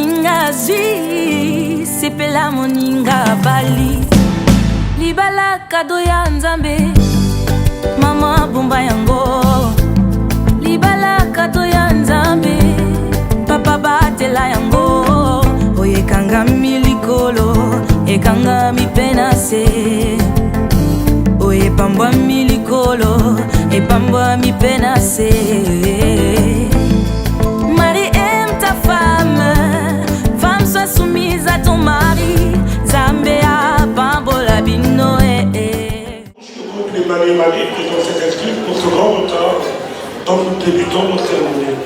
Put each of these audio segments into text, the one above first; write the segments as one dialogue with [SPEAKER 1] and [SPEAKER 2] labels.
[SPEAKER 1] moninga zwi sepela moninga bali libala kado ya nzambe mama bomba yango libala kado ya nzambe papa batela yango oyekanga milikolo ekanga mipena se oyepambwa milikolo epambwa mipena se. Marie aime ta femme, femme sois soumise à ton mari, Zambéa pambola bino
[SPEAKER 2] Les Marie qui dans cette excuse pour ce grand retard dont nous débutons nos cérémonies.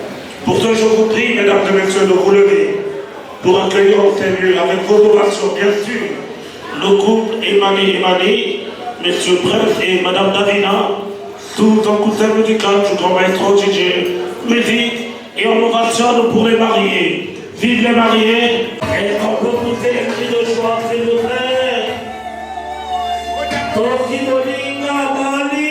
[SPEAKER 2] Pour ce, je vous prie, mesdames et messieurs, de vous lever pour accueillir au Seigneur avec vos orations, bien sûr, le couple Emani, Monsieur Bref et Madame Davina, sous un conseil musical du grand maestro DJ, musique et en ovation pour les mariés. Vive les mariés! Et on peut pousser les cris de joie, s'il vous plaît. Toki Moninga Bali.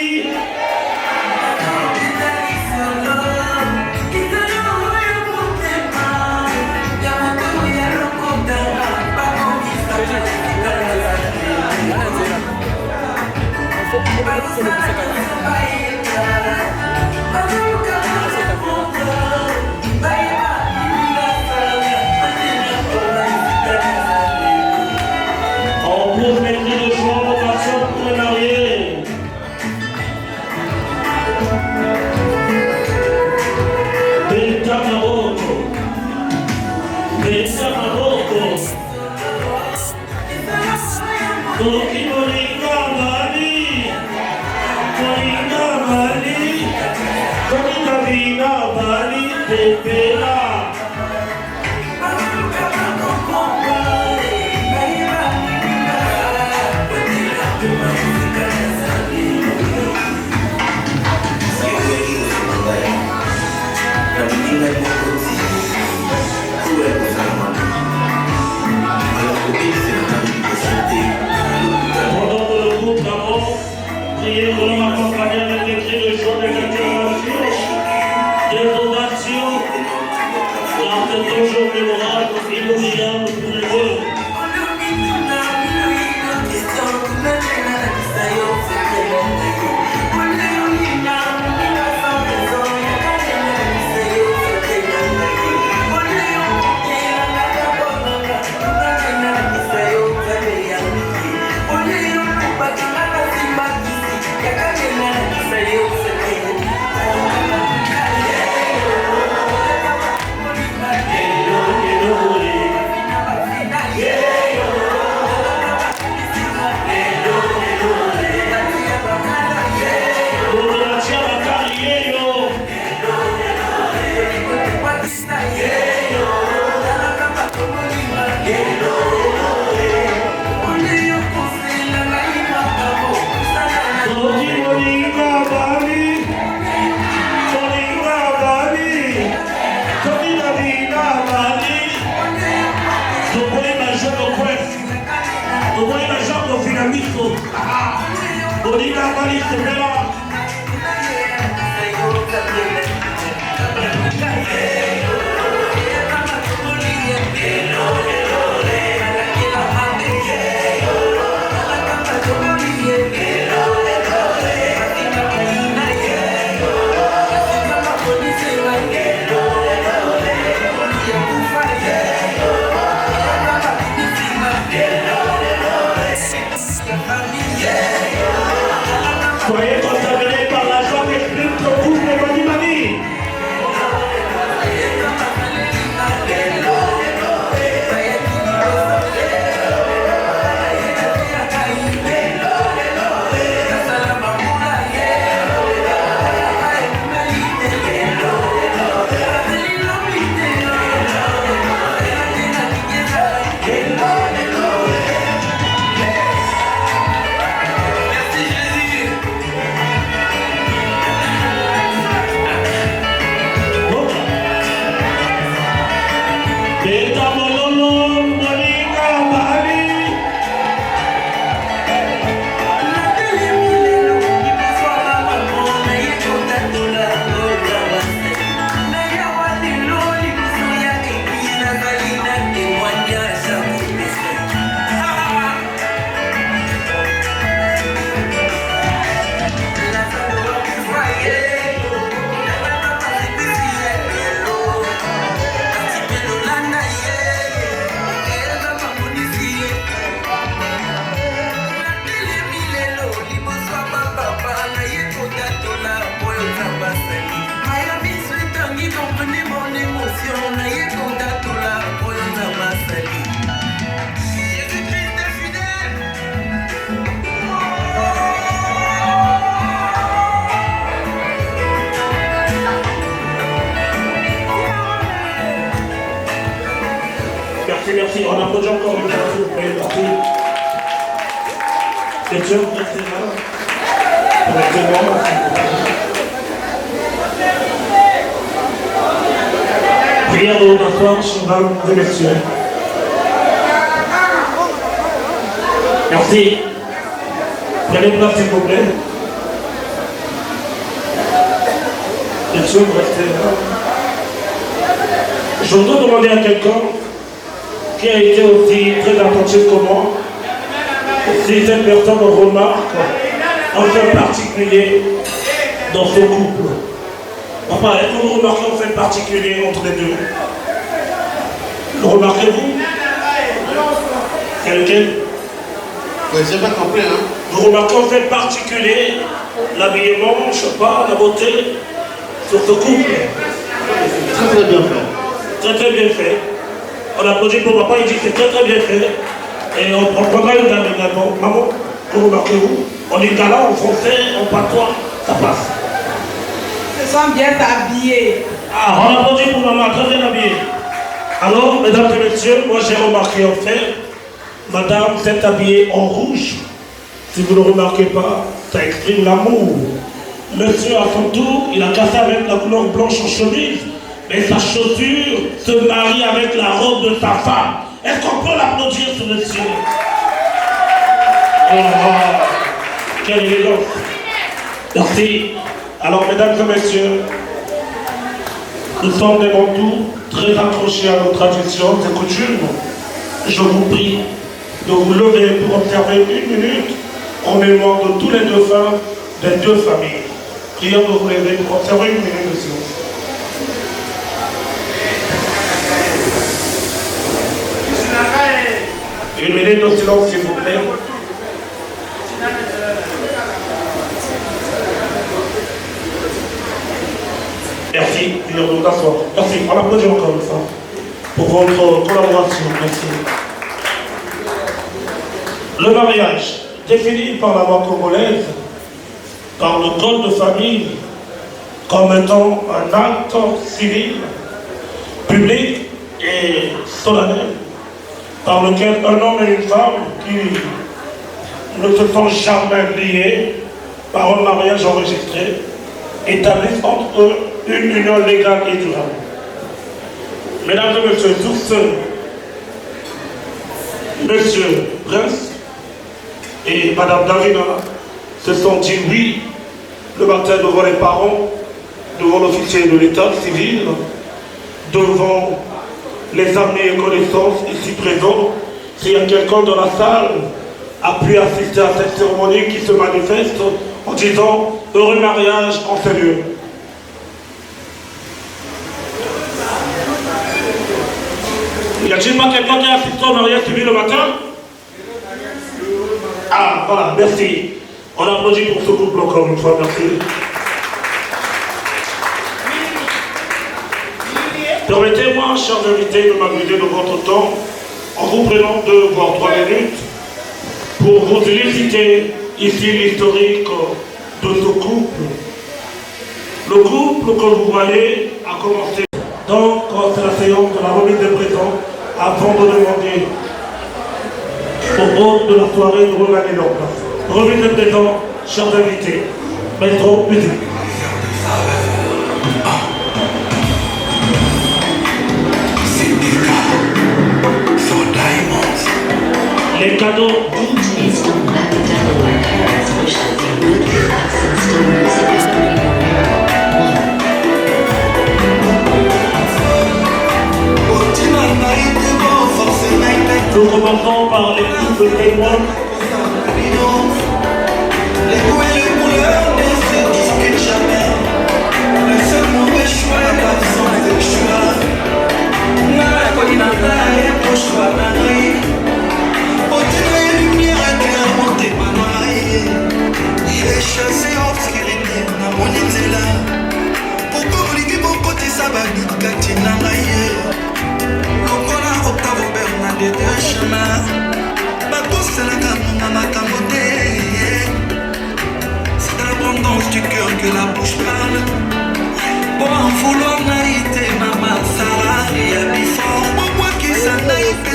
[SPEAKER 3] Priez pour nous accompagner avec des cris de joie, des acclamations, des ovations. Dans ce jour mémorable, inoubliable pour les deux.
[SPEAKER 2] merci, merci. On applaudit encore une fois, s'il vous plaît. Merci. C'est sûr, restez là. Permettez-moi. Prière de m'asseoir, mesdames et messieurs. Merci. Prenez place, s'il vous plaît. Bien sûr, restez là. Je voudrais demander à quelqu'un qui a été aussi très attentif que moi, si cette personne remarque un fait particulier dans ce couple. Papa, est-ce que vous remarquez un fait particulier entre les deux? Le remarquez-vous? C'est lequel?
[SPEAKER 4] Oui, j'ai pas compris, hein?
[SPEAKER 2] Vous remarquez un fait particulier, l'habillement, je sais pas, la beauté, sur ce couple?
[SPEAKER 4] Très très bien fait.
[SPEAKER 2] Très très bien fait. On applaudit pour papa, il dit que c'est très très bien fait. Et on prendra une dame également. Maman, que remarquez-vous? On est galant en français, en patois, ça passe.
[SPEAKER 5] Ils sont bien habillés.
[SPEAKER 2] Ah, on applaudit pour maman, très bien habillée. Alors, mesdames et messieurs, moi j'ai remarqué en fait, madame, vous êtes habillée en rouge. Si vous ne remarquez pas, ça exprime l'amour. Monsieur, à son tour, il a cassé avec la couleur blanche en chemise, mais sa chaussure se marie avec la robe de sa femme. Est-ce qu'on peut l'applaudir, ce monsieur? Oh, quelle élégance. Merci. Alors, mesdames et messieurs, nous sommes des Bantous très accrochés à nos traditions et coutumes. Je vous prie de vous lever pour observer une minute en mémoire de tous les défunts des deux familles. Prions de vous lever pour observer une minute de silence. Une minute de silence, s'il vous plaît. Merci, prions de vous asseoir. Merci, on applaudit encore une fois pour votre collaboration. Merci. Le mariage, défini par la loi congolaise, par le code de famille, comme étant un acte civil, public et solennel, par lequel un homme et une femme qui ne se sont jamais liés par un mariage enregistré établissent entre eux une union légale et durable. Mesdames et messieurs, tous Monsieur Prince et Madame Davina se sont dit oui le matin devant les parents, devant l'officier de l'état civil, devant les amis et connaissances ici présents. S'il y a quelqu'un dans la salle a pu assister à cette cérémonie qui se manifeste en disant heureux mariage en ces lieux. Y a-t-il pas quelqu'un qui a assisté au mariage civil le matin? Ah, voilà, merci. On applaudit pour ce couple encore une fois, merci. Permettez-moi, chers invités, de m'amuser de votre temps en vous prenant 2 voire 3 minutes pour vous élucider ici l'historique de ce couple. Le couple que vous voyez a commencé. Donc, c'est la séance de la remise des présents avant de demander au hôte de la soirée de regagner leur place. Remise des présents, chers invités. Maître, musique. Les cadeaux.
[SPEAKER 6] DJs from Black Delaware parents wish that they would be back since still music is playing
[SPEAKER 2] Nous commençons par les coups de témoins.
[SPEAKER 7] Les goûts et les couleurs ne se discutent jamais. Le seul mauvais choix est l'absence de choix. N'a pas dit nada et pour choix d'André. Au-delà de lumière et clairement t'es pas noyé. J'ai chassé obscurité, n'a mon là. Pourquoi vous dites mon côté ça va vite gâter n'a maillé. Lokola octave Bernard de deux chemins. C'est dans l'abondance du cœur que la bouche parle. Bon, en vouloir naïté, maman, ça et à bifort. Pourquoi qui s'en naïté?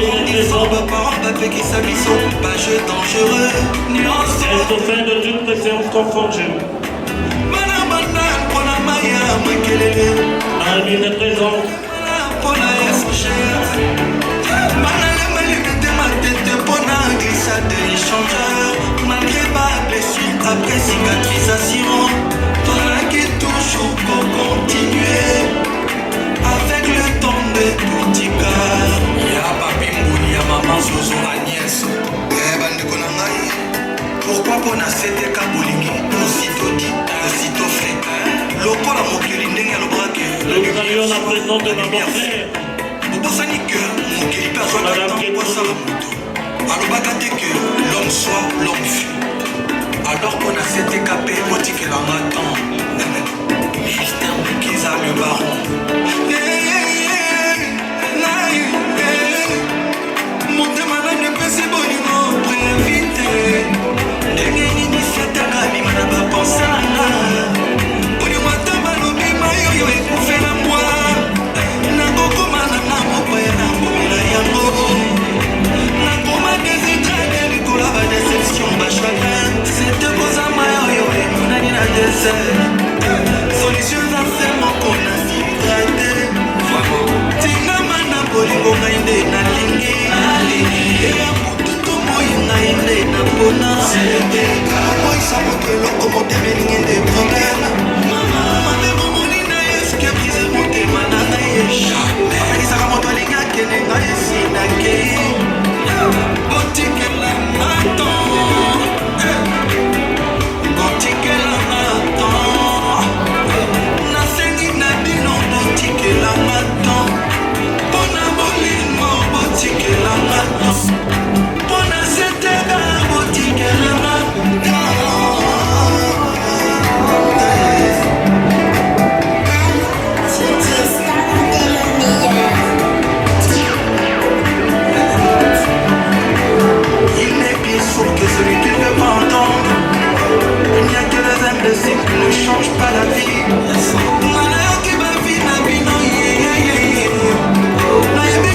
[SPEAKER 7] Parents, papa qui s'habillent, pas jeu dangereux. Nuance.
[SPEAKER 3] Elle te fait de toute préférence confondue. Ami de présent.
[SPEAKER 7] Malgré ma blessure, après cicatrisation, toi qui es toujours pour continuer. Avec le temps de tout y cas. Y'a papi Mbouni, y'a maman Zozo Agnès. Bande Konangaï. Pourquoi qu'on a cette kabolingi? Aussitôt dit, aussitôt fait. Loko la mokeli ndenge le braque.
[SPEAKER 3] Nous saluons la présence de ma frère.
[SPEAKER 7] Bobosani que mokeli peut avoir le temps pour ça la moto. Alobaka te que l'homme soit l'homme fut. Alors qu'on a cette capé, boutique la matin. Ministère Kiza le baron. Monte madame ne peut se boniment pour inviter. Ndenge nini setaka bima na bapense nanga. Oyo matamba lobi mayo ekufe na mwa. Nakokoma nanga moko ya na ngomela yango. Nakoma déshydraté likolo ba déception ba chagrin. C'était koza mayo emonani na désert. Solution za sema kona hydraté. Tinga mana bolingo ngai nde nalingi. Eya mutu tomoyi ngai nde napona. Moisa moto eloko motema elingi nde problème. Mame momoni na ye soki ebrise motema na ngai ye. Apelisaka moto alingi akende ngai esi nakei. Botikela natan. Botikela natan. Nasengi na bino botikela natan. Pona bolingo botikela natan. Pona setega botikela natan. Il n'est bien sourd que celui qui ne veut pas entendre. Il n'y a que les imbéciles qui ne changent pas la vie. Malheur qui va vivre la vie, non,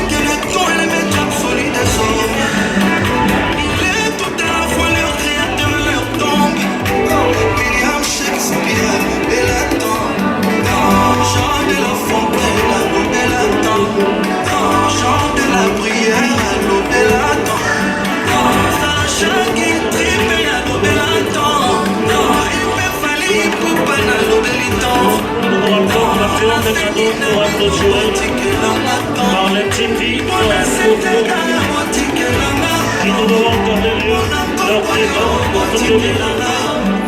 [SPEAKER 7] que le ton et les médias solides sont. Il est tout à la fois leur créateur et leur tombe. William Shakespeare et la tombe. Jean de la Fontaine, à l'aube et la tombe. Jean de la Brière, à l'aube et la tombe. Sacha qui tripe à l'aube et la tombe. Il peut falloir, il peut pas à l'aube et la tombe.
[SPEAKER 3] Nous rappelons la fleur de cadeaux pour être joué par les petites filles qui nous devons garder leur présence pour toute le monde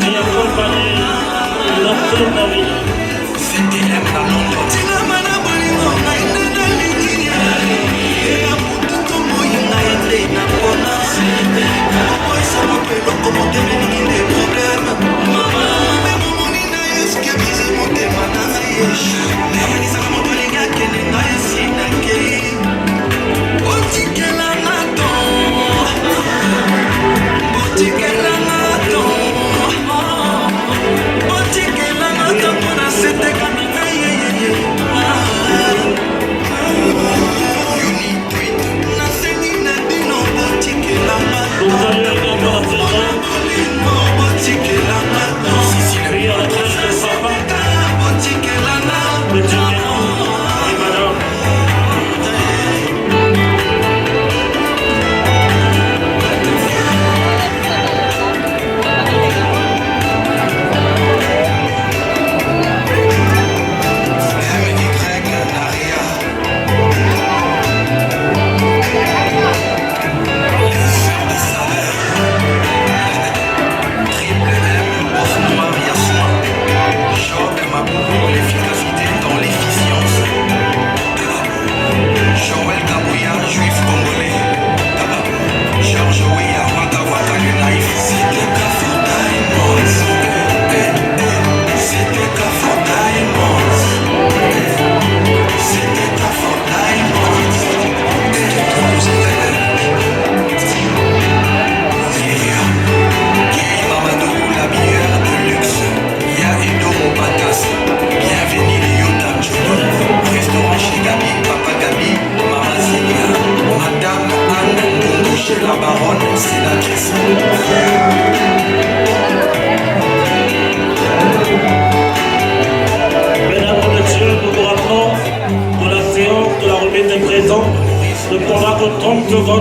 [SPEAKER 3] et accompagner leur vie.
[SPEAKER 7] C'était M dans Londres. Tina mana bolingo ngai nde nalingi. Eya mutu tomoyi ngai nde napona. Okoisa moto eloko motema elingi nde problème. Mame momoni na ye soki ebrise motema na ngai ye. Apelisaka moto alingi akende ngai esi nakei. Botikela natan. Botikela natan. Botikela natan mpona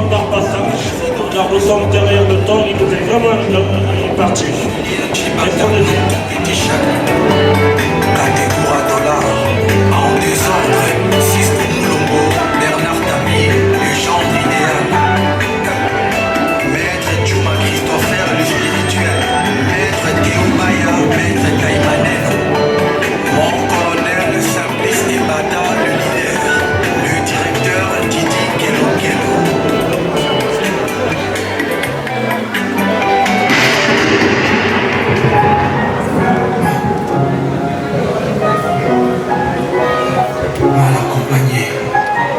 [SPEAKER 3] secondes par passage, car nous sommes derrière le temps, il nous est vraiment parti. Et prenez-y.
[SPEAKER 7] En désordre, Sisto Moulombo, Bernard Tapie, légende idéale. Maître Djouma Christopher, le spirituel. Maître Théo Baya, Maître Taïmanen. Mon colonel Simplice Ebada, le leader. Le directeur Didi Kelo Kelo.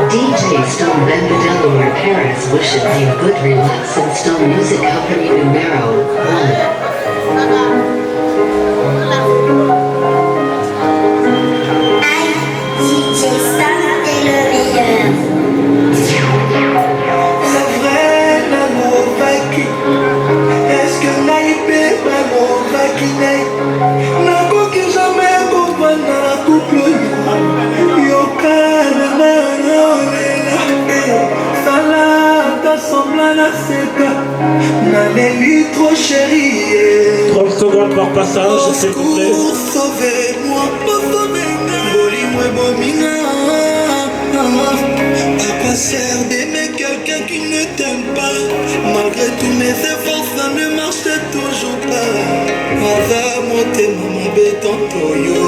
[SPEAKER 6] DJ Stone Bender Delaware Paris wishes you good relaxing Stone Music Company numero 1.
[SPEAKER 8] DJ Stone, t'es le meilleur.
[SPEAKER 7] La vraie Nanovaki. Est-ce que Naïbé Nanovaki Nakoki jamais comprendre la couple Yokana Nanolela Salata semblant la seka Nanéli trop chérie
[SPEAKER 3] 30 secondes par passage, s'il vous plaît.
[SPEAKER 7] Sauvez-moi, sauvez-moi Bolis-moi, bomina à quoi sert d'aimer quelqu'un qui ne t'aime pas? Malgré tous mes efforts, ça ne marche toujours pas. Ava monter maman béton toyo.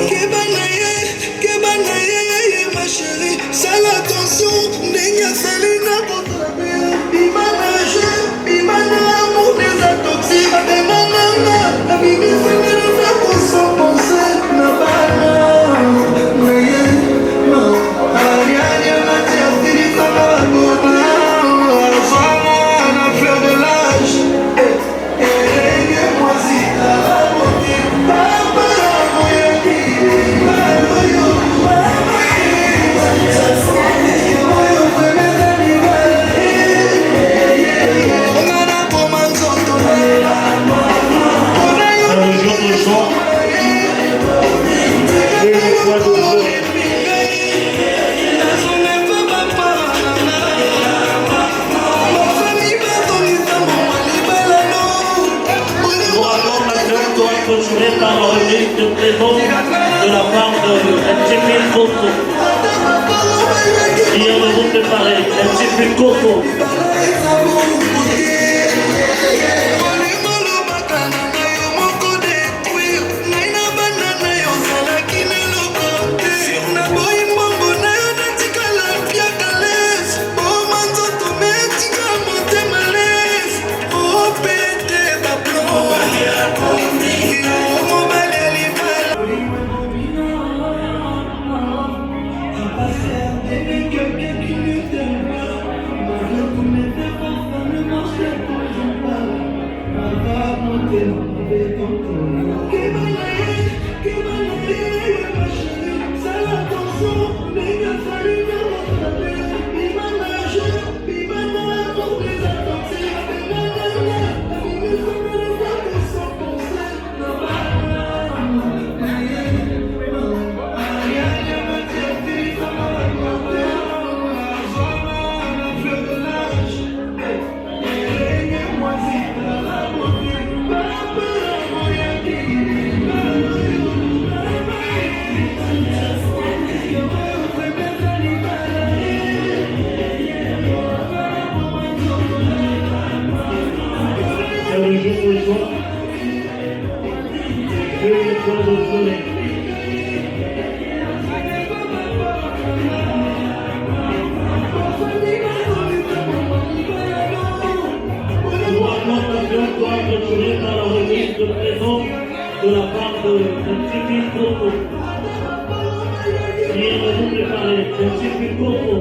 [SPEAKER 7] Kebanaye, ma chérie, sale attention, n'ayez salina contre Bimana, amour des toxiques. Avec maman, la bibi, c'est de le faire pour s'en penser. Nabana,
[SPEAKER 3] Par la remise de présent de la part de MCP Coco. Qui est le groupe préparé, MCP Coco. De la part de MCP Coco. Qui est le groupe préparé, MCP Coco.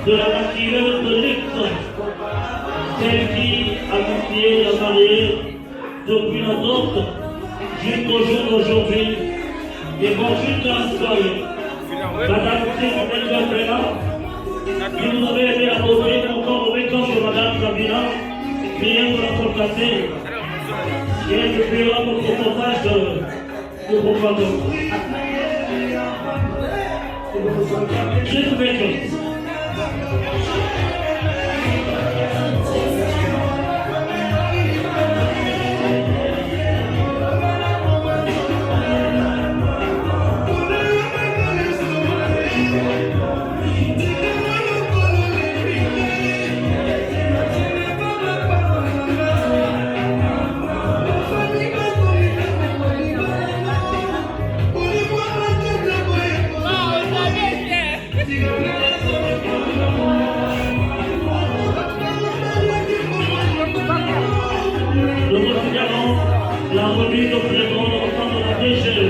[SPEAKER 3] de la maquilleuse de luxe, celle qui a confié la mariée depuis la dot jusqu'au jour d'aujourd'hui, et bon, jusqu'à la soirée. Madame Sabina, qui nous avait aidé à poser encore au mécan de Madame Sabina, vient de la constater, et elle fera notre reportage de propagande. Juste avec la remise au présent de la DGE.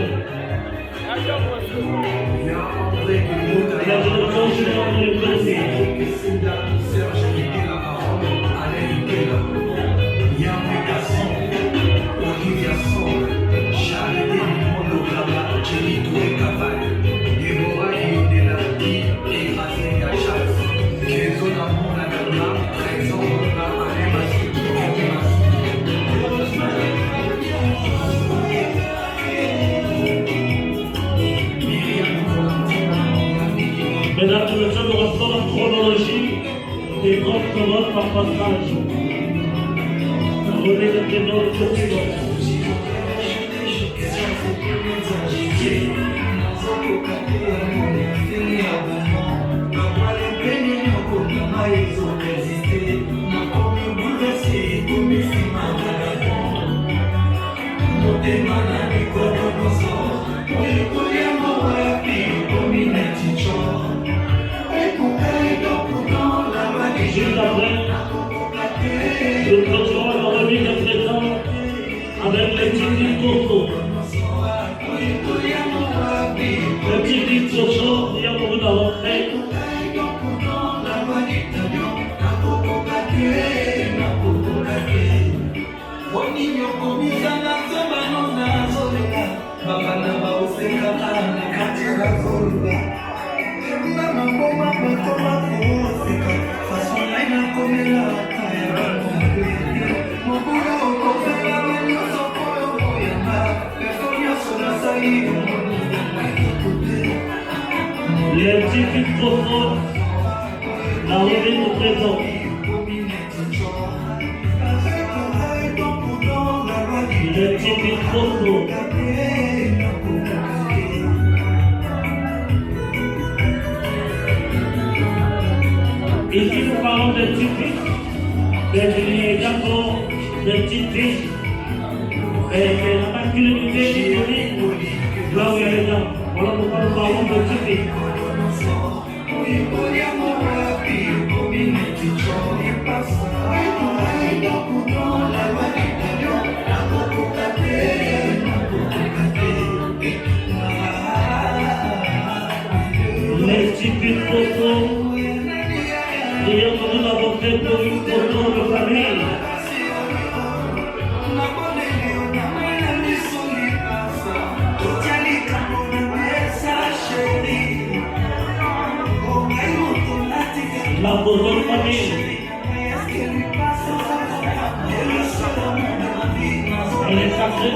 [SPEAKER 3] La direction générale de l'économie. Mesdames et messieurs, nous restons la chronologie des grands communs par passage. René de Prénom de Turquie. Juste après, nous clôturons la remise de présent avec les petits Coco. Le petit Coco qui a mouru dans l'entrée. Les petits microphones, la remise de présent. Les petits microphones. Ici, nous parlons des petits fils, mais également des petites filles. Et la masculinité disponible, là où il y a les gens. Voilà pourquoi nous parlons de petits filles. Les petits fils photos, ayant nous avons fait pour une photo de famille. La photo de famille. Elle est sacrée.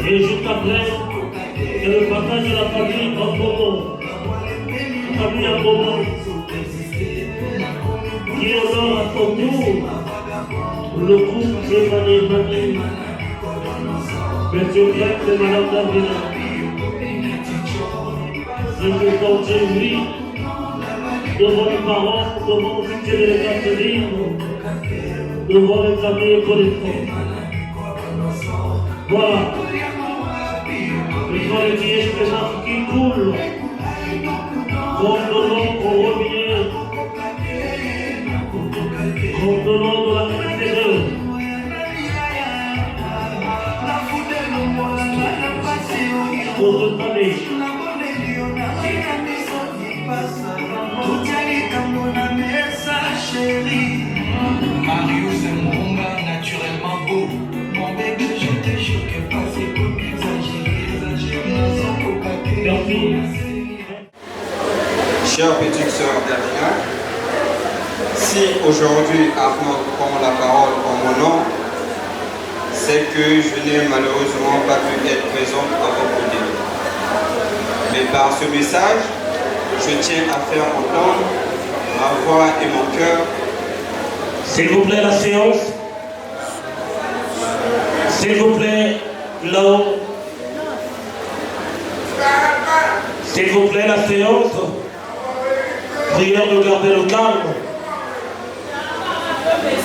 [SPEAKER 3] Et juste après, c'est le passage de la famille en Bobo, la famille en Bobo, qui honore à son tour le couple de Mané, Monsieur Grec et Madame Davina. ce que Dieu oui, devant les parents, devant l'officier de l'état civil, devant les familles collecteurs. Voilà. Il faut les dire que ça qui coule. Contenant au revient. Contenant de la météo. Notre famille.
[SPEAKER 7] Marius et Monga, naturellement beau. Mon bébé, je te jure que pas c'est pour exagérer, sans cocater.
[SPEAKER 3] Merci.
[SPEAKER 9] Chère petite sœur Davina, si aujourd'hui Arnaud prend la parole en mon nom, c'est que je n'ai malheureusement pas pu être présente à vos côtés. Mais par ce message, je tiens à faire entendre ma voix et mon cœur.
[SPEAKER 3] S'il vous plaît, la séance. S'il vous plaît, là-haut. S'il vous plaît, la séance. Prière de garder le calme.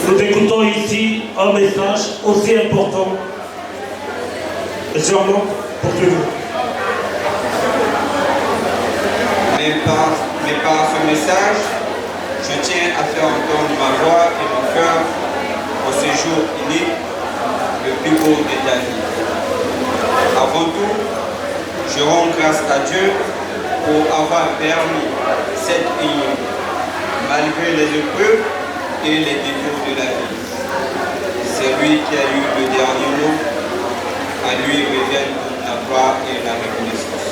[SPEAKER 3] Nous écoutons ici un message aussi important. Et sûrement, poursuivez-vous.
[SPEAKER 9] Mais par ce message, je tiens à faire entendre ma voix et mon cœur en ce jour unique, le plus beau de ta vie. Avant tout, je rends grâce à Dieu pour avoir permis cette union, malgré les épreuves et les détours de la vie. C'est lui qui a eu le dernier mot, à lui revienne la gloire et la reconnaissance.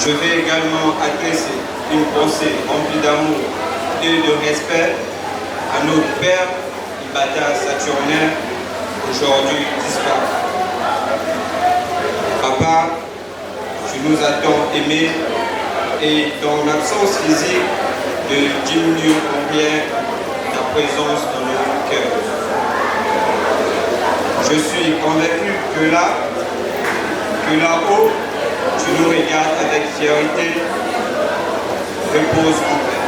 [SPEAKER 9] Je vais également adresser une pensée remplie d'amour et de respect à notre Père Ibata Saturnin, aujourd'hui disparu. Papa, tu nous as tant aimés et ton absence physique ne diminue en rien ta présence dans nos cœurs. Je suis convaincu que là-haut, tu nous regardes avec fierté. Repose en paix.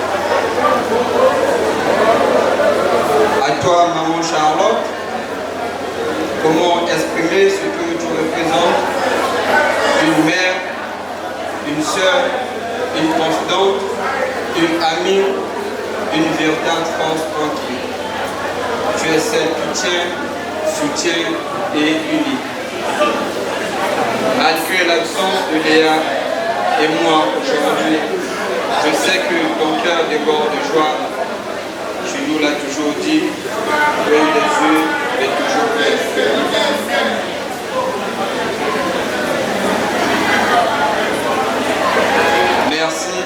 [SPEAKER 9] À toi, maman Charlotte, comment exprimer ce que tu représentes? Une mère, une sœur, une confidente, une amie, une véritable force tranquille. Tu es celle qui tient, soutient et unit. Malgré l'absence de Léa et moi aujourd'hui, je sais que ton cœur déborde de joie. Tu nous l'as toujours dit, loin des yeux, mais toujours plein de cœur. Merci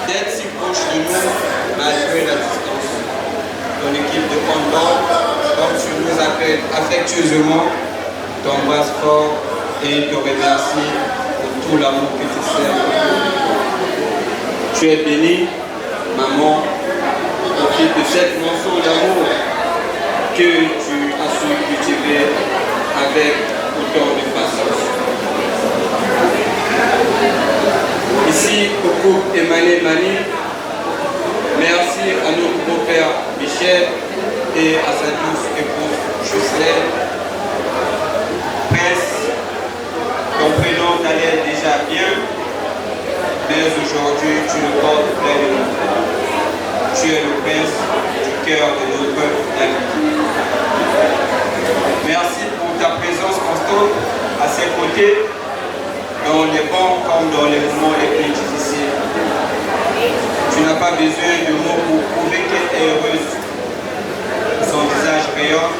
[SPEAKER 9] d'être si proche de nous malgré la distance. Ton équipe de handball, comme tu nous appelles affectueusement, t'embrasse fort et te remercie pour tout l'amour que tu sers. Tu es bénie, maman, profite de cette moisson d'amour que tu as su cultiver avec autant de patience. Ici, au couple Emmanuel Mani, merci à notre beau-père Michel et à sa douce épouse Justine. Prince, ton prénom t'allait déjà bien, mais aujourd'hui tu le portes pleinement. Tu es le prince du cœur de notre ami. Merci pour ta présence constante à ses côtés, dans les bons comme dans les moments les plus difficiles. Tu n'as pas besoin de mots pour prouver qu'elle est heureuse. Son visage rayonne,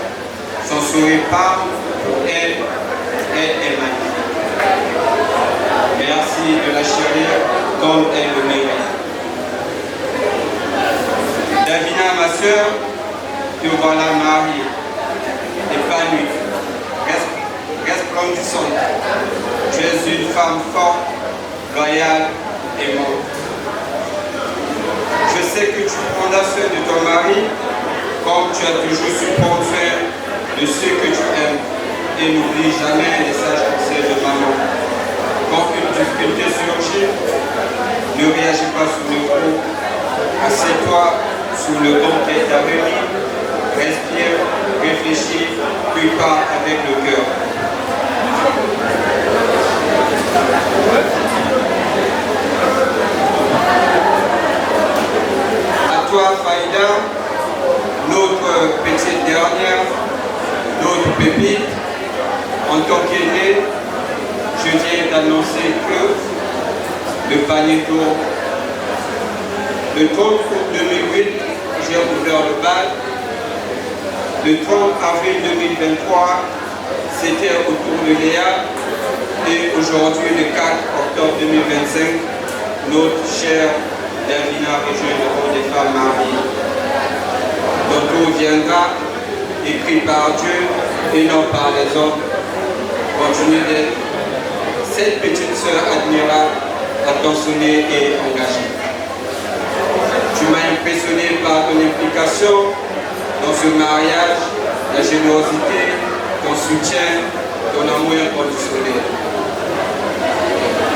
[SPEAKER 9] son sourire parle, pour elle est magnifique. Merci de la chérir comme elle le mérite. Davina, ma soeur, te voilà mariée, épanouie, resplendissante. Tu es une femme forte, loyale et morte. Je sais que tu prendras soin de ton mari comme tu as toujours su prendre soin de ceux que tu aimes. Et n'oublie jamais les sages conseils de maman. Quand une difficulté se touché. Ne réagis pas sur le coup. Assieds-toi sur le banc qui est à venir. Respire, réfléchis, puis pars avec le cœur. À toi, Faïda, notre petite dernière, notre pépite, en tant qu'aîné, je viens d'annoncer que le panier tourne. Le 30 août 2008, j'ai ouvert le bal. Le 30 avril 2023, c'était au tour de Léa. Et aujourd'hui, le 4 octobre 2025, notre chère Davina Région de Rôle des femmes mariées. Ton tour viendra, écrit par Dieu et non par les hommes. Continue d'être cette petite sœur admirable, attentionnée et engagée. Tu m'as impressionné par ton implication dans ce mariage, la générosité, ton soutien, ton amour inconditionnel.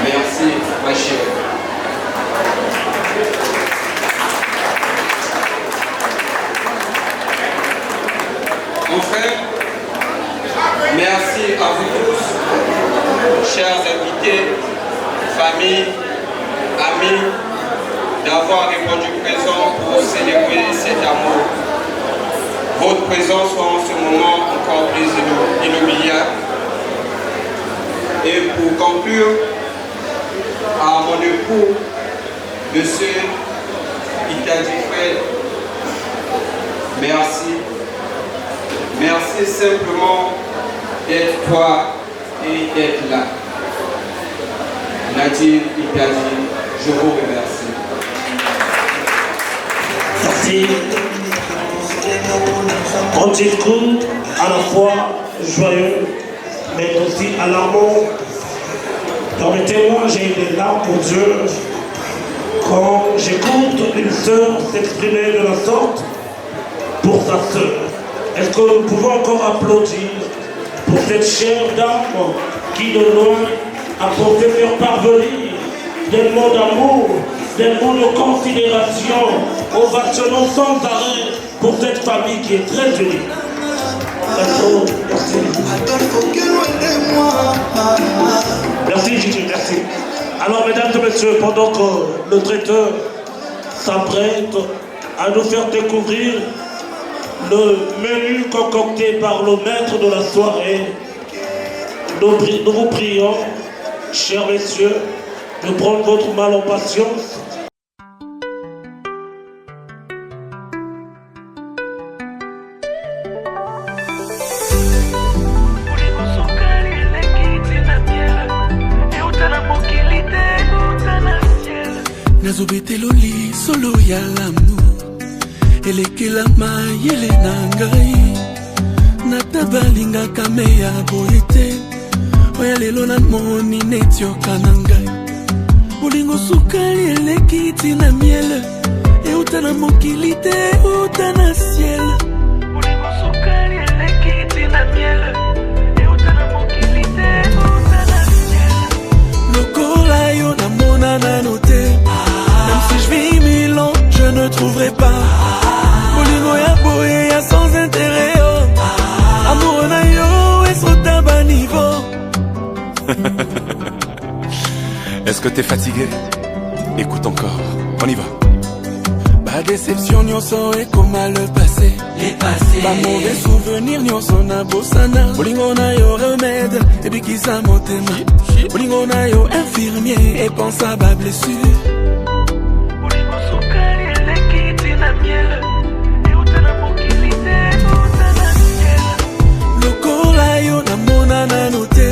[SPEAKER 9] Merci, ma chérie. Enfin, merci à vous tous, chers invités, famille, amis, d'avoir répondu présent pour célébrer cet amour. Votre présence en ce moment encore plus inoubliable. Et pour conclure, à mon époux, monsieur Itadi Fred, merci. Merci simplement d'être toi et d'être là. Nadir Itadi, je vous remercie.
[SPEAKER 2] Merci. On t'écoute à la fois joyeux, mais aussi alarmant. Permettez-moi, j'ai des larmes aux yeux quand j'écoute une sœur s'exprimer de la sorte pour sa sœur. Est-ce que nous pouvons encore applaudir pour cette chère dame qui de loin a pensé faire parvenir des mots d'amour, des mots de considération, ovationnant sans arrêt pour cette famille qui est très unie. Merci. Merci Gigi, merci. Alors mesdames et messieurs, pendant que le traiteur s'apprête à nous faire découvrir le menu concocté par le maître de la soirée, nous vous prions, chers messieurs, de prendre votre mal en patience.
[SPEAKER 10] Nazobeteloli solo ya l'amour elekela mayele na ngai natabalingaka me ya boye te oya lelo namoni neti yoka na ngai bolingo sukali eleki tina miele euta na mokili te euta na ciel bolingo sukali eleki tina miele euta na mokili te euta na ciel lokola yo namona nano te. Même si je vis 1000 ans, je ne trouverai pas Bolingo ya boye ya sans intérêt oh. Amour na yo est sur ta bas niveau.
[SPEAKER 11] Est-ce que t'es fatigué? Écoute encore, on y va.
[SPEAKER 10] Pas déception nyonso et comme le passé. Pas mauvais souvenir nyonso na bosana. Bolingo na yo remède et bikisa motema. Bolingo na yo infirmier et pense à ma blessure. Lokola yo namona nano te.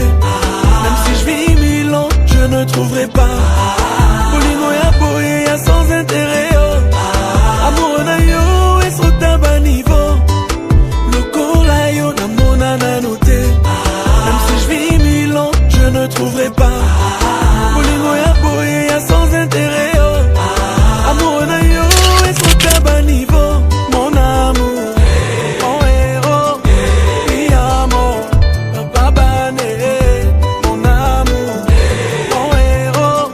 [SPEAKER 10] Même si je vis 1000 ans, je ne trouverai pas bolingo ya boye ya sans intérêt oh. Amour na yo est sur ta bas niveau. Lokola yo namona nano te. Même si je vis 1000 ans, je ne trouverai pas bolingo ya boye ya sans intérêt oh. Amour na yo est sur ta bas niveau. Mon amour, mon héros, mi amor, papa bané. Mon amour, mon héros,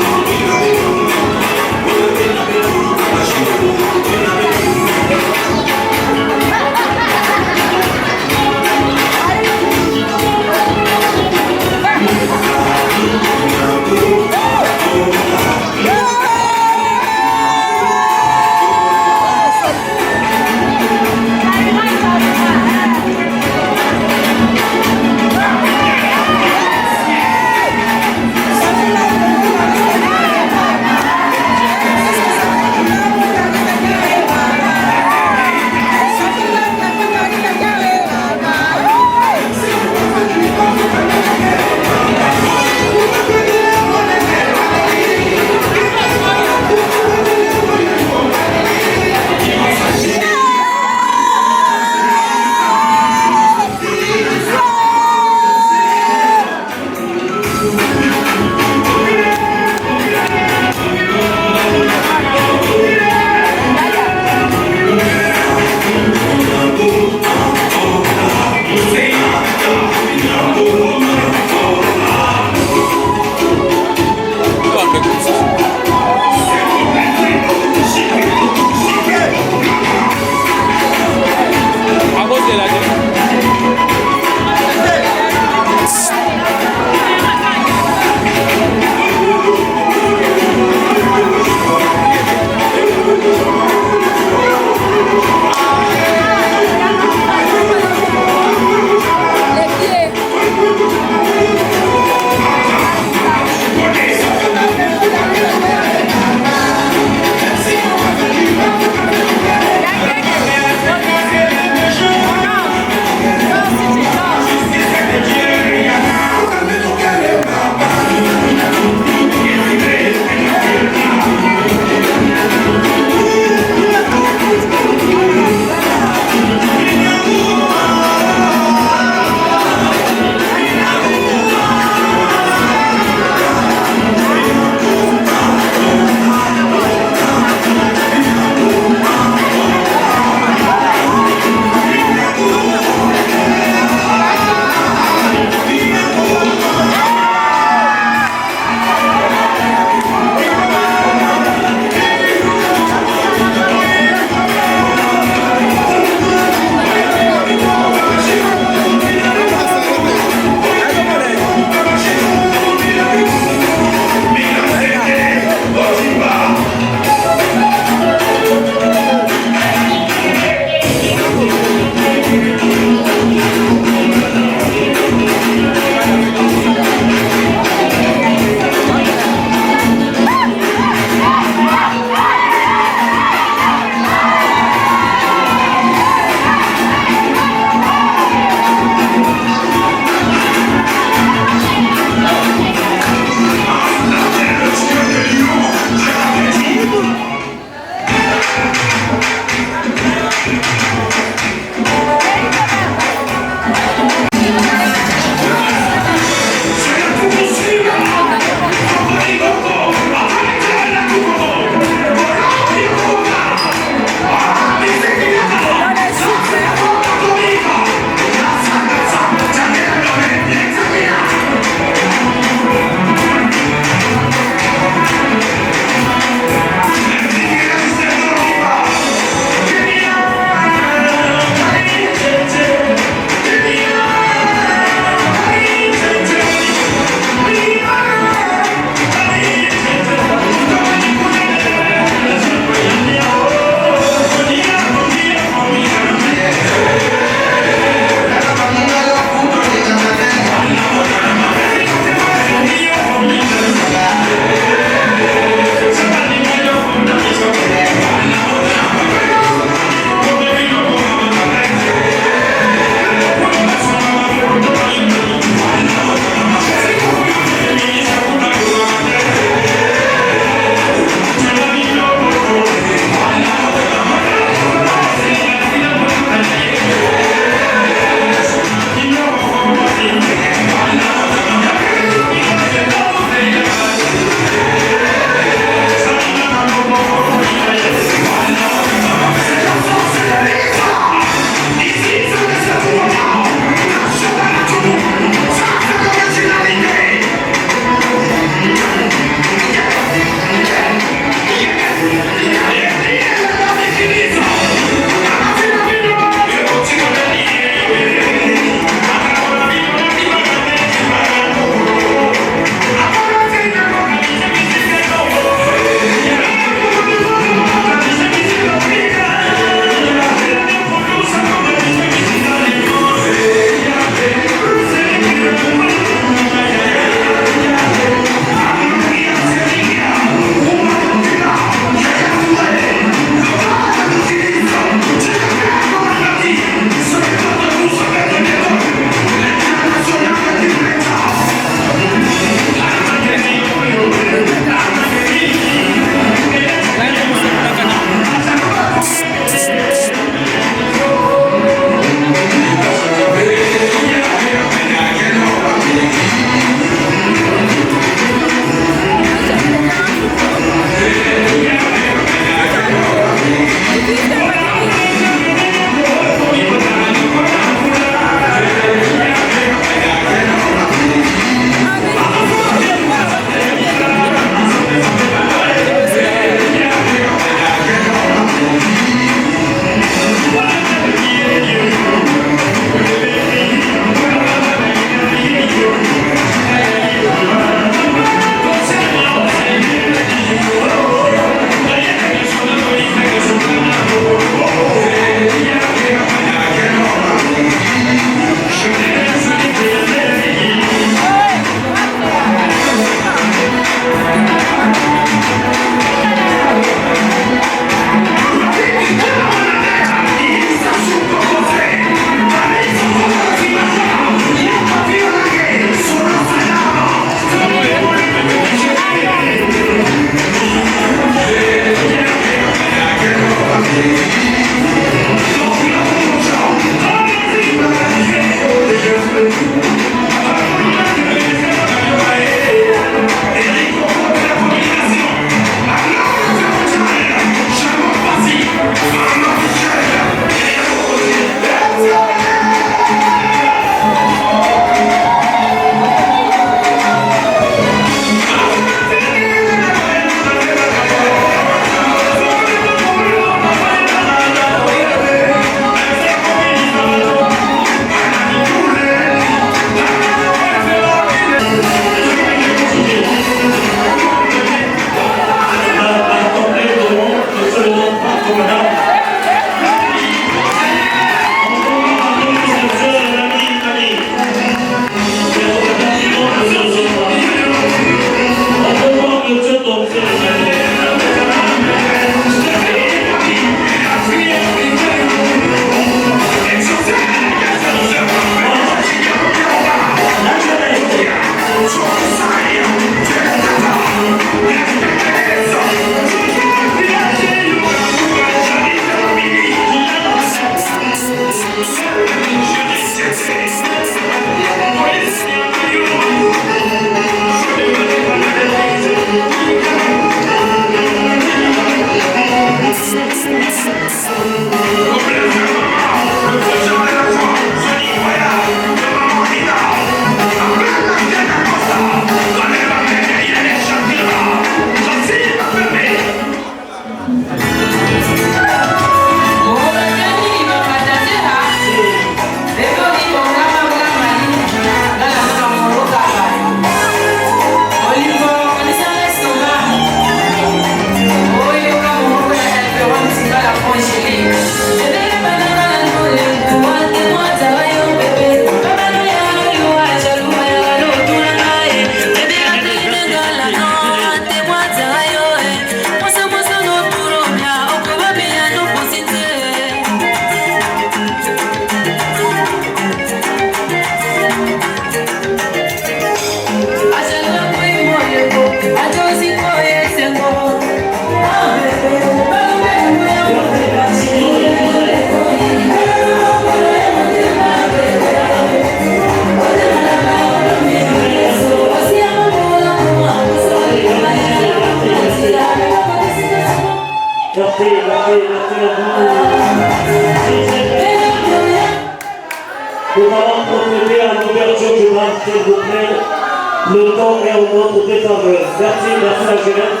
[SPEAKER 3] Le temps est en notre défaveur. Merci la jeunesse.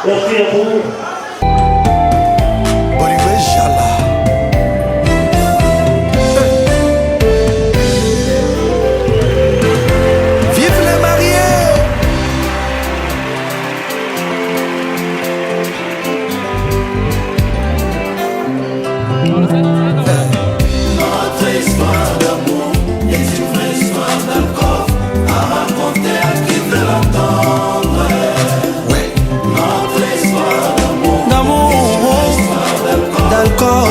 [SPEAKER 3] Merci à vous.
[SPEAKER 7] Olivier Jala. Vive les mariés.
[SPEAKER 10] Notre histoire d'amour est une vraie histoire d'alcool à raconter à qui veut l'entendre.
[SPEAKER 7] Ouais.
[SPEAKER 10] Notre histoire d'amour
[SPEAKER 7] d'alcool.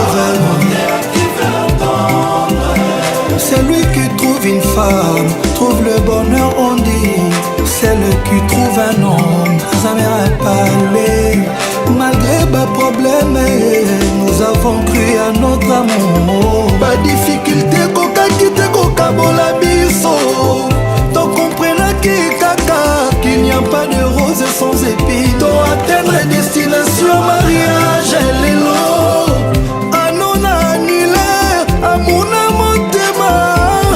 [SPEAKER 7] C'est lui qui trouve une femme, trouve le bonheur on dit. C'est lui qui trouve un homme, ça m'a parlé. Malgré mes problèmes, nous avons cru à notre amour. Pas difficulté, coca quitte coca bola biso. Donc comprenez qui kaka, qu'il n'y a pas de rose sans épines. Pour atteindre destination mariage, elle est loin. Anona annulé, amona motema.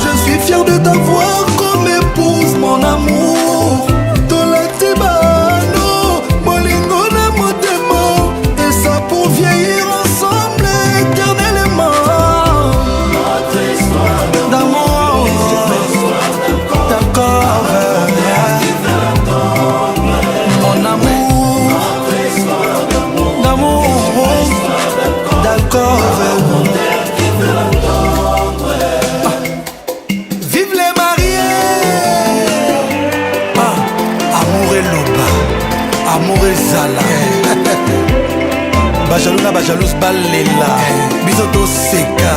[SPEAKER 7] Je suis fier de t'avoir comme épouse, mon amour. Tolatibano, molingo na motema. Et ça pour vieillir ensemble éternellement.
[SPEAKER 10] Notre histoire
[SPEAKER 7] d'amour, d'accord, mon amour, d'amour, d'accord. Vive les mariés. Amour et loba, amour et zala. Bajaluna bajalus balela, bisoto seka.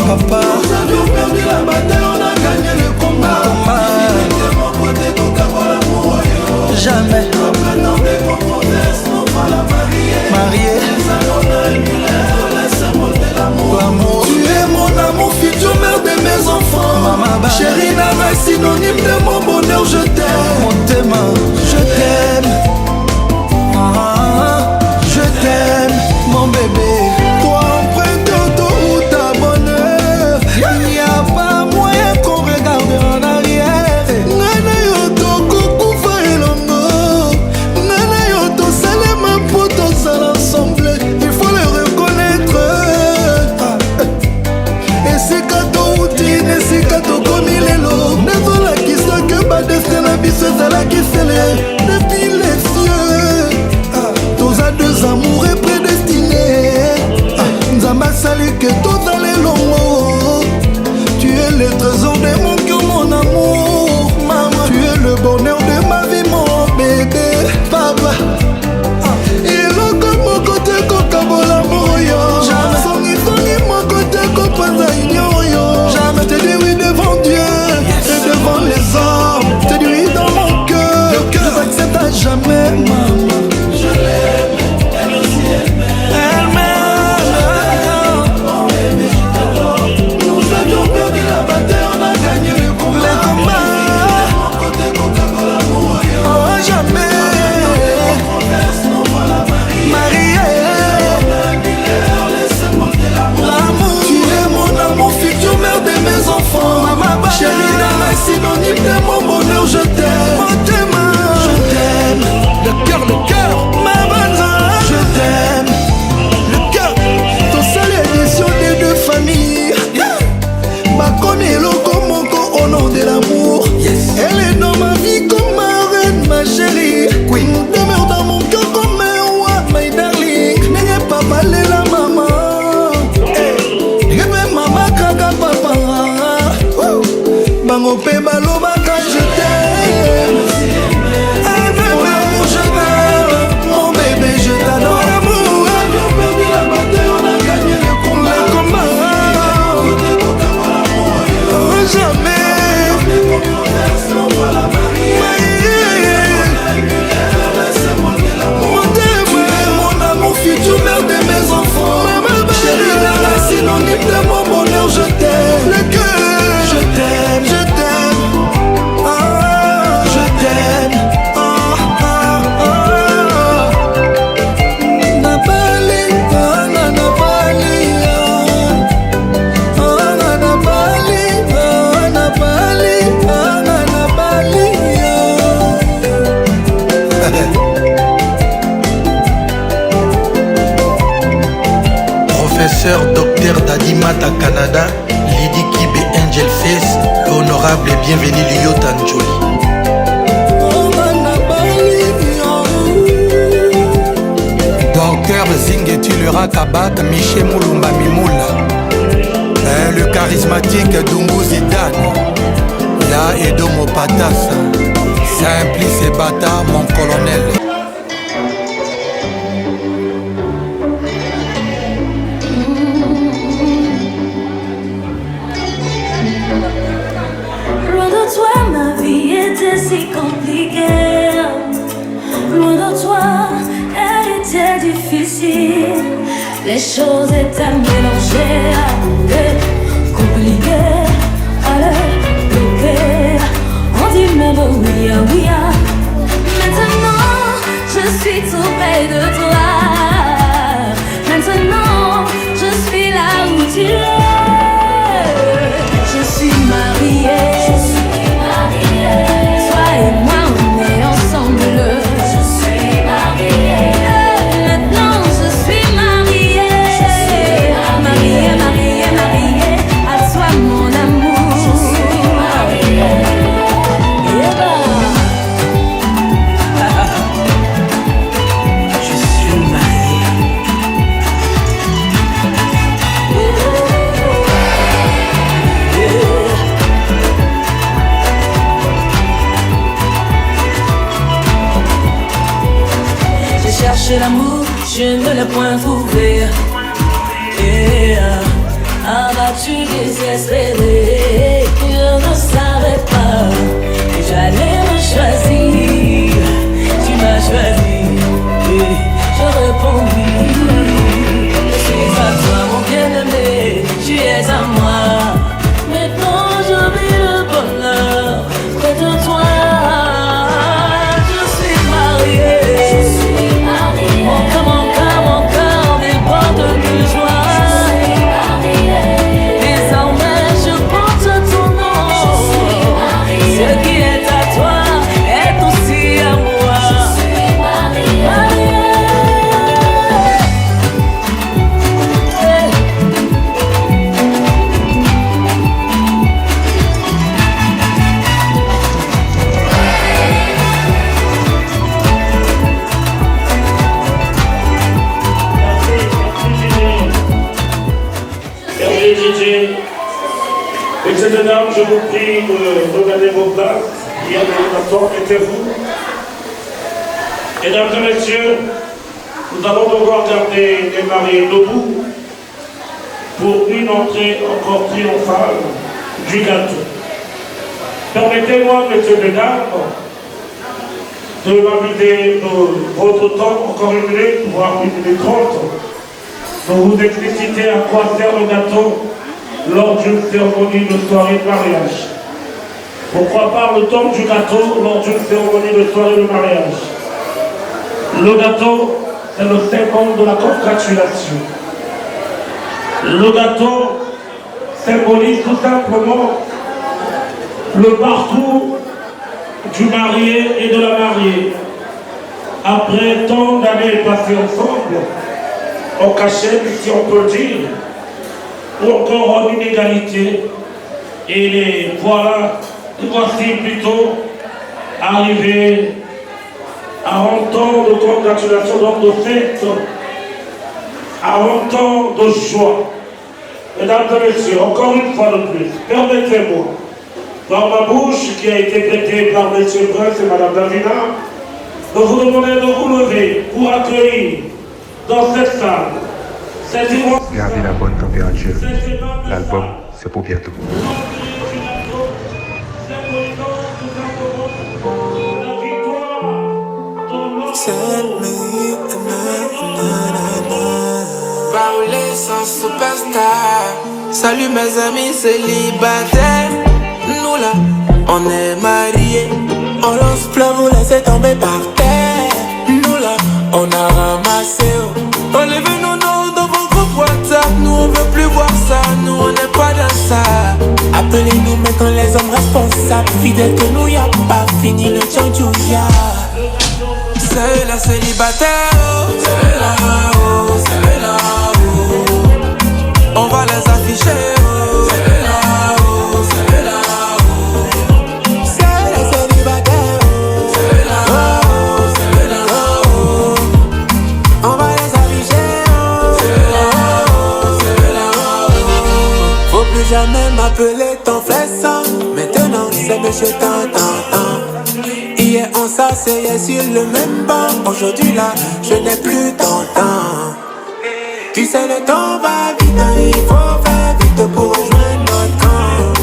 [SPEAKER 7] Papa,
[SPEAKER 10] nous avons perdu la bataille, on a gagné le combat. De mon côté, Coca-Cola pour
[SPEAKER 7] jamais.
[SPEAKER 10] Maintenant des controverses, non pas la mariée. Les salons annulaires, laisse monter l'amour.
[SPEAKER 7] Tu es mon amour, futur mère de mes enfants. Maman, chérie, Nana, synonyme de mon bonheur, je t'aime. Mon thème, je t'aime. Je t'aime, mon bébé. Toi, empreinte autoroute à bonheur. Il n'y a pas moyen qu'on regarde en arrière. Nana yoto coucou fa elongo. Nana yoto salema poto sal ensemble. Il faut le reconnaître. Et c'est kato routine, et c'est kato comme il est l'eau. Ne voilà qui soit que bas destin la bise à la qui scellée. Depuis les cieux. Tous à deux amours et prédestinés. Nzamba sali que tout allait long. Tu es le trésor de mon cœur, mon amour. Maman, tu es le bonheur de ma vie, mon bébé. Papa, et le mon côté coca-bola moyo. Jamais songi mon côté copaza ignoyo. Jamais te dis oui devant Dieu et devant les hommes. Te dis oui dans mon cœur. Je t'accepte à jamais, maman.
[SPEAKER 10] Je l'aime, elle aussi elle m'aime.
[SPEAKER 7] Elle m'aime.
[SPEAKER 10] Mon bébé, je t'adore. Nous avions perdu la bataille, on a gagné le combat.
[SPEAKER 7] Le combat.
[SPEAKER 10] De mon côté, Coca-Cola pour
[SPEAKER 7] Oh, jamais.
[SPEAKER 10] controverse, non pas la
[SPEAKER 7] Mariée.
[SPEAKER 10] annulaire, laisse monter l'amour.
[SPEAKER 7] L'amour. Tu es mon amour, futur mère de mes enfants. Maman, chérie, Nana, synonyme de mon bonheur, je t'aime. Je t'aime. Le cœur. Ma bonne, je t'aime. Le cœur. Ton seul édition des deux familles. Bakomi eloko moko au nom de l'amour. Elle est dans ma vie comme ma reine, ma chérie. Queen. Demeure dans mon cœur comme un roi, my darling. N'est pas balé la maman. Rebe maman kaka papa. Bango pe balo baka je t'aime. Mon amour je t'aime. Mon bébé je t'adore. L'amour.
[SPEAKER 10] On a perdu la bataille, on a gagné le combat.
[SPEAKER 7] Le combat.
[SPEAKER 10] Côté Coca-Cola pour
[SPEAKER 7] Oh, jamais.
[SPEAKER 10] des controverses, non pas la laisse monter l'amour.
[SPEAKER 7] Mon amour futur mère de mes enfants. Chérie, Nana, synonyme de mon bonheur, je t'aime. Le cœur, je t'aime.
[SPEAKER 12] professeur Dr Dadimata Canada, Lydie Kibé Angel Face, l'honorable et bienvenu Lyotan Jolie. Docteur Zingetu le Rakabat, Miché Moulumba Mimoula, le charismatique Dungu Zidane, La Edomo Patas, Simplice et Bata, mon colonel.
[SPEAKER 1] Loin de toi, ma vie était si compliquée. Loin de toi, elle était difficile. Les choses étaient mélangées, compliquées, allez, bloquées. On dit même oui, oui. Maintenant, je suis tout près de toi. Maintenant, je suis là où tu es. Je suis mariée. Toi et moi, on est ensemble. Je suis mariée. Maintenant, je suis mariée. Mariée, mariée, mariée. À toi, mon amour. Je suis mariée. Je suis mariée. J'ai cherché l'amour, je ne l'ai point trouvé. Abattu, désespéré, je ne savais pas que j'allais me choisir. Tu m'as choisi, et je réponds oui. Je suis à toi, mon bien-aimé, tu es à moi. Maintenant je vis le bonheur près de toi. Je suis mariée. Je suis mariée. Mon cœur déborde de joie. Je suis mariée. Désormais je porte ton nom. Je suis mariée. Ce qui est à toi est aussi à moi. Je suis mariée.
[SPEAKER 2] Hervé Didier, messieurs dames, je vous prie de regarder vos places. Il y a des attentes, mettez-vous. Mesdames et messieurs, nous allons devoir garder les mariés debout pour une entrée encore triomphale du gâteau. Permettez-moi, messieurs et dames, de m'inviter votre temps, encore une minute, voire 1 minute 30, pour vous expliciter à quoi sert le gâteau lors d'une cérémonie de soirée de mariage. Pourquoi pas le temps du gâteau lors d'une cérémonie de soirée de mariage? Le gâteau, c'est le symbole de la congratulation. Le gâteau symbolise tout simplement le parcours du marié et de la mariée. Après tant d'années passées ensemble, en cachette, si on peut dire, ou encore en inégalité, et les voilà, voici plutôt arrivés à 1 ans de congratulation, donc de fête, à 1 ans de joie. Mesdames et messieurs, encore une fois de plus, permettez-moi, par ma bouche qui a été prêtée par M. Prince et Mme Davina, de vous demander de vous lever pour accueillir dans cette salle cette immense...
[SPEAKER 13] Gardez la bonne température. L'album, c'est pour bientôt.
[SPEAKER 14] Baoulé sans superstar. Salut mes amis célibataires. Nous là, on est mariés. On lance plein, vous laissez tomber par terre. Nous là, on a ramassé. Enlevez nos noms dans vos groupes WhatsApp. Nous on veut plus voir ça, nous on n'est pas dans ça. Appelez-nous maintenant les hommes responsables. Fidèles que nous, y'a pas fini le tchantchouya. C'est la célibataire, oh. C'est là, oh, c'est là, oh. afficher. C'est là-haut, c'est là-haut. C'est les célibataires. C'est là-haut, c'est là-haut. On va les afficher. C'est là-haut, c'est là-haut. Faut plus jamais m'appeler ton flessant. Maintenant c'est monsieur Tintin. Hier on s'asseyait sur le même banc. Aujourd'hui là je n'ai plus ton temps. Tu sais le temps va vite, il faut faire vite pour rejoindre notre camp.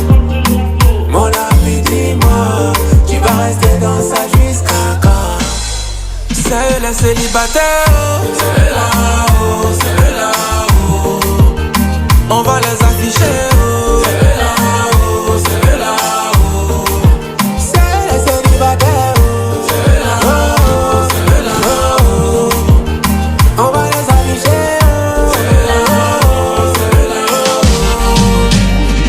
[SPEAKER 14] Mon ami dis-moi, tu vas rester dans ça jusqu'à quand? C'est les célibataires. C'est là-haut, c'est là-haut. On va les afficher. C'est là-haut, c'est là-haut. C'est les célibataires. C'est là-haut, c'est là-haut. On va les afficher. C'est là-haut, c'est là-haut.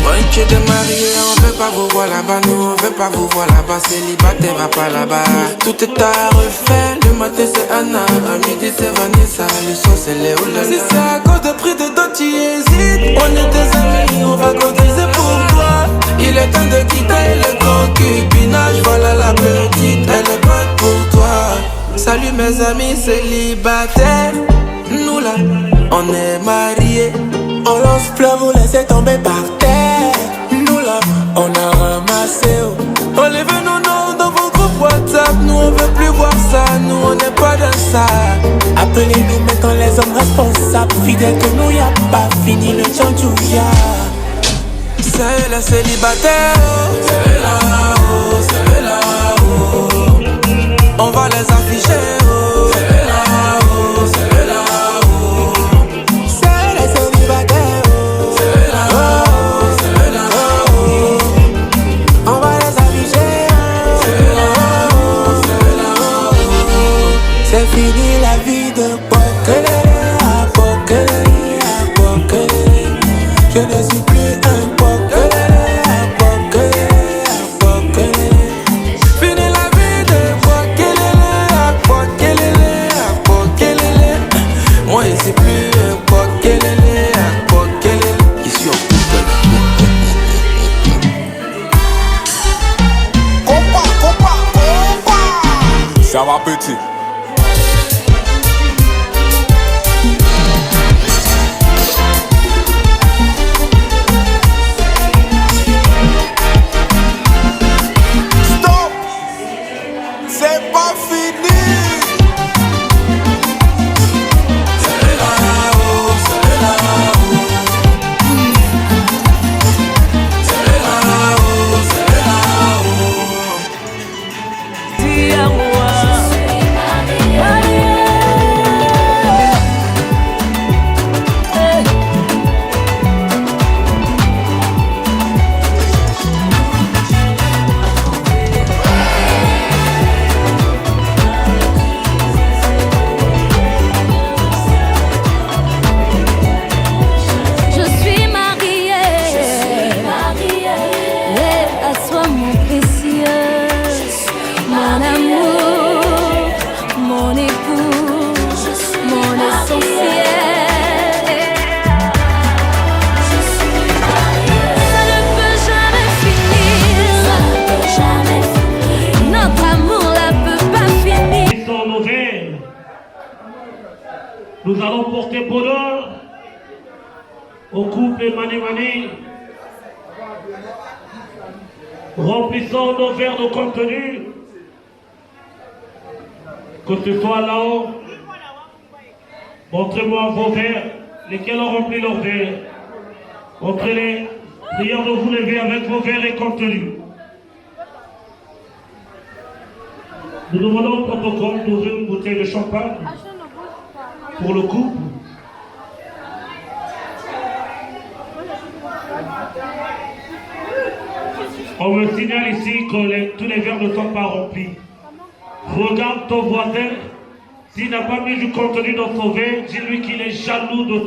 [SPEAKER 14] Ouais, tu es marié, on veut pas vous voir là-bas. Nous on veut pas vous voir là-bas. Célibataire va pas là-bas. Tout est à refaire. Le matin c'est Anna, à midi c'est Vanessa. Le soir c'est Léo. Si c'est à cause de prix de dot tu hésites. On est des amis, on va cotiser pour toi. Il est temps de quitter le concubinage. Voilà la petite, elle est bonne pour toi. Salut mes amis célibataires. Nous là, on est mariés. On lance plein, vous laissez tomber par terre. Nous là, on a ramassé. Enlevez nos noms dans vos groupes WhatsApp. Nous on veut plus voir ça, nous on n'est pas dans ça. Appelez-nous maintenant les hommes responsables. Fidèles que nous, y'a pas fini le tchandjouya. C'est les célibataires. C'est là-haut, c'est là-haut. On va les afficher. C'est là-haut, c'est là-haut. C'est les célibataires. C'est là-haut, c'est là-haut. On va les afficher. C'est là-haut, c'est là-haut. C'est fini la vie de Pokelé, à Pokelé, à Pokelé. Je ne suis plus un Pokelé, à Pokelé, à Pokelé. Fini la vie de Pokelé, à Pokelé, à Pokelé. Moi je suis plus un Pokelé, à Pokelé. Je suis en couple.
[SPEAKER 11] Ça va petit.
[SPEAKER 14] Stop! C'est pas fini! C'est là-haut, c'est là-haut. C'est là-haut, c'est là-haut.
[SPEAKER 1] Dis à moi. Je suis mariée, et à soi mon précieux, mon amour, mon époux, mon essentiel. Ça ne peut jamais finir, notre amour ne peut pas finir.
[SPEAKER 3] Ils sont nos verres. Nous allons porter bonheur au couple Mani. Remplissons nos verres de contenu. Que ce soit là-haut. Montrez-moi vos verres. Lesquels ont rempli leurs verres. Montrez-les. Prions de vous lever avec vos verres et contenu. Nous demandons au protocole d'ouvrir une bouteille de champagne pour le couple. On me signale ici que tous les verres ne sont pas remplis. Regarde ton voisin. S'il n'a pas mis du contenu dans son verre, dis-lui qu'il est jaloux de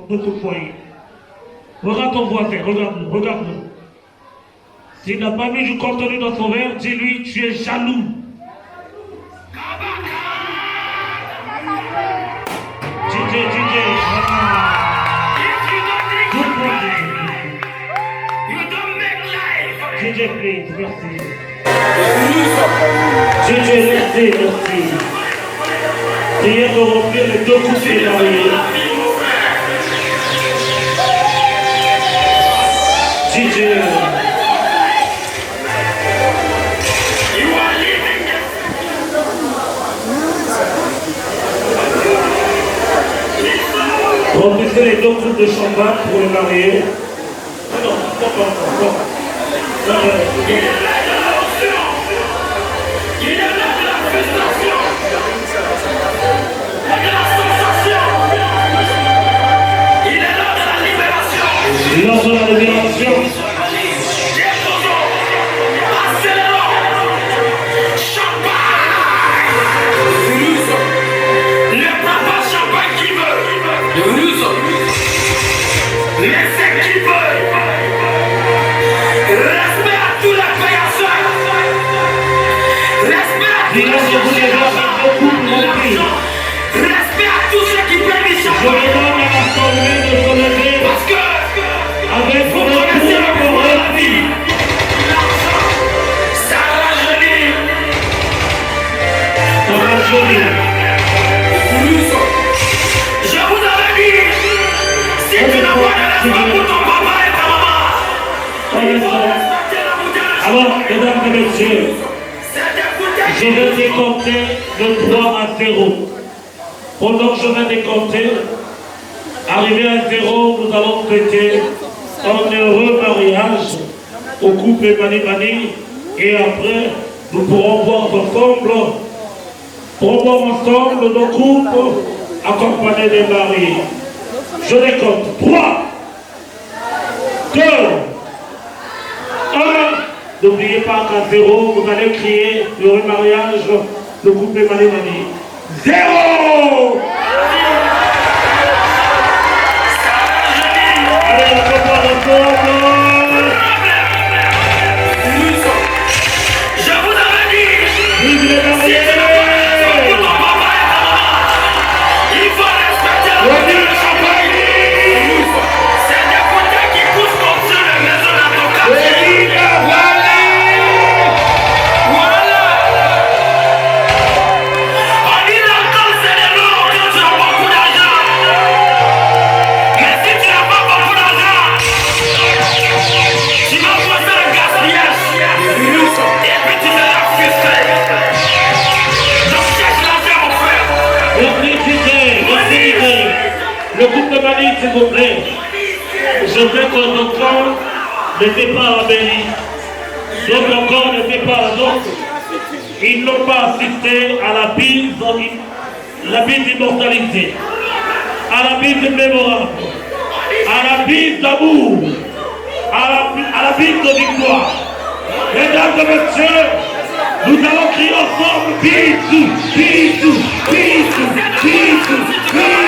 [SPEAKER 3] ce foyer. Regarde ton voisin, regarde-le. S'il n'a pas mis du contenu dans son verre, dis-lui tu es jaloux. DJ, DJ, please, merci. DJ, merci. Priez de remplir les deux couples mariés. DJ. Remplissez les deux coupes de champagne pour les mariés. Non, pas. Lors de la libération,
[SPEAKER 7] je vous avais dit, si tu n'as pas de respect pour ton papa et ta maman,
[SPEAKER 3] alors, mesdames et messieurs, je vais décompter de 3 à 0. Pendant que je vais décompter, arrivé à 0, nous allons fêter un heureux mariage au couple Mani et après, nous pourrons voir ensemble nos couples accompagnés des mariés. Je décompte 3, 2, 1. N'oubliez pas qu'à 0, vous allez crier le mariage, le couple Mani. 0. Allez, on peut voir ensemble.
[SPEAKER 7] je vous avais dit,
[SPEAKER 3] Vive les mariés. Le couple de Mani, s'il vous plaît, je veux que notre corps n'était pas embelli. Notre corps n'était pas donc. Ils n'ont pas assisté à la bise immortalisée, à la bise mémorable, à la bise d'amour, à la bise de victoire. Mesdames et messieurs, nous allons crier ensemble bisous, bisous, bisous, bisous, bisous.